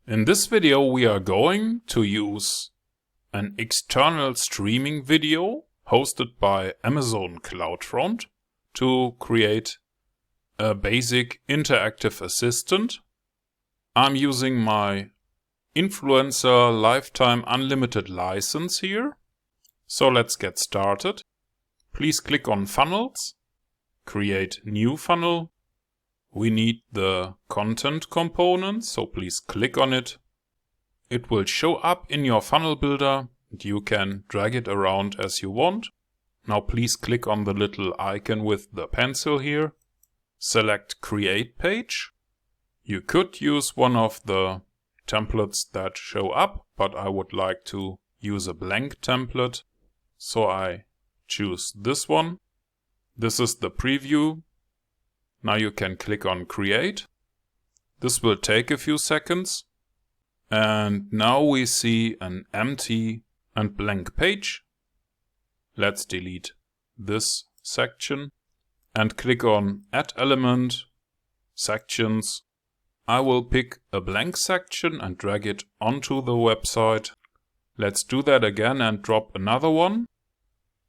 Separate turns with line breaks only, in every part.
In this video we are going to use an external streaming video hosted by Amazon CloudFront to create a basic interactive assistant. I'm using my Influencer Lifetime Unlimited license here. So let's get started. Please click on Funnels, create new funnel. We need the content component, so please click on it. It will show up in your funnel builder and you can drag it around as you want. Now please click on the little icon with the pencil here. Select Create Page. You could use one of the templates that show up, but I would like to use a blank template. So I choose this one. This is the preview. Now you can click on Create. This will take a few seconds. And now we see an empty and blank page. Let's delete this section and click on Add Element, Sections. I will pick a blank section and drag it onto the website. Let's do that again and drop another one.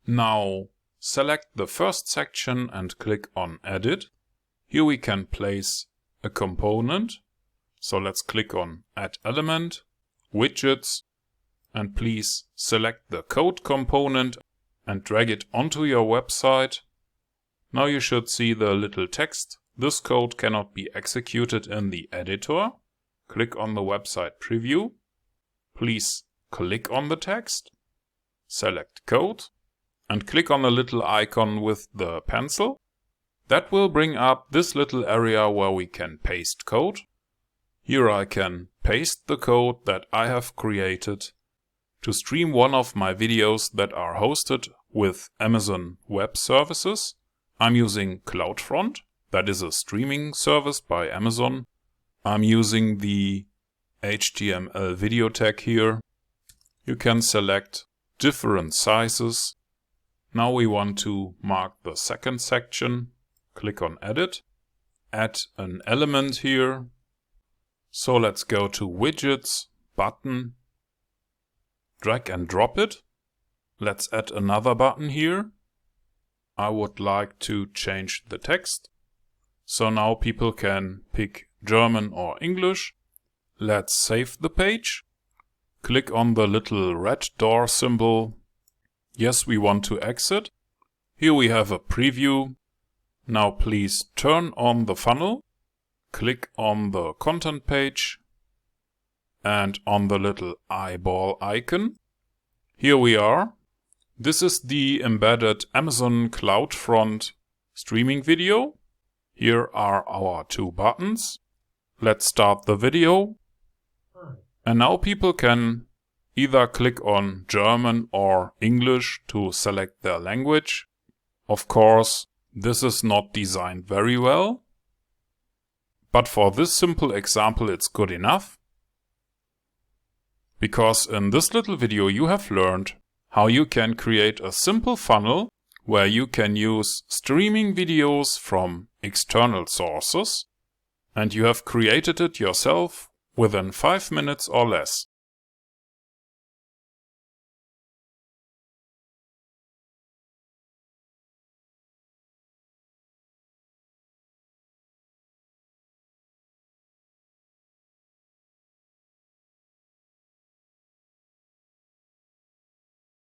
Now select the first section and click on Edit. Here we can place a component. So let's click on Add Element, Widgets, and please select the code component and drag it onto your website. Now you should see the little text. This code cannot be executed in the editor. Click on the website preview. Please click on the text, select Code, and click on the little icon with the pencil. That will bring up this little area where we can paste code. Here I can paste the code that I have created to stream one of my videos that are hosted with Amazon Web Services. I'm using CloudFront, that is a streaming service by Amazon. I'm using the HTML video tag here. You can select different sizes. Now we want to mark the second section. Click on Edit, add an element here. So let's go to Widgets, Button, drag and drop it. Let's add another button here. I would like to change the text. So now people can pick German or English. Let's save the page. Click on the little red door symbol. Yes, we want to exit. Here we have a preview. Now please turn on the funnel, click on the content page and on the little eyeball icon. Here we are. This is the embedded Amazon CloudFront streaming video. Here are our two buttons. Let's start the video. And now people can either click on German or English to select their language. Of course, this is not designed very well, but for this simple example it's good enough. Because in this little video you have learned how you can create a simple funnel where you can use streaming videos from external sources, and you have created it yourself within 5 minutes or less.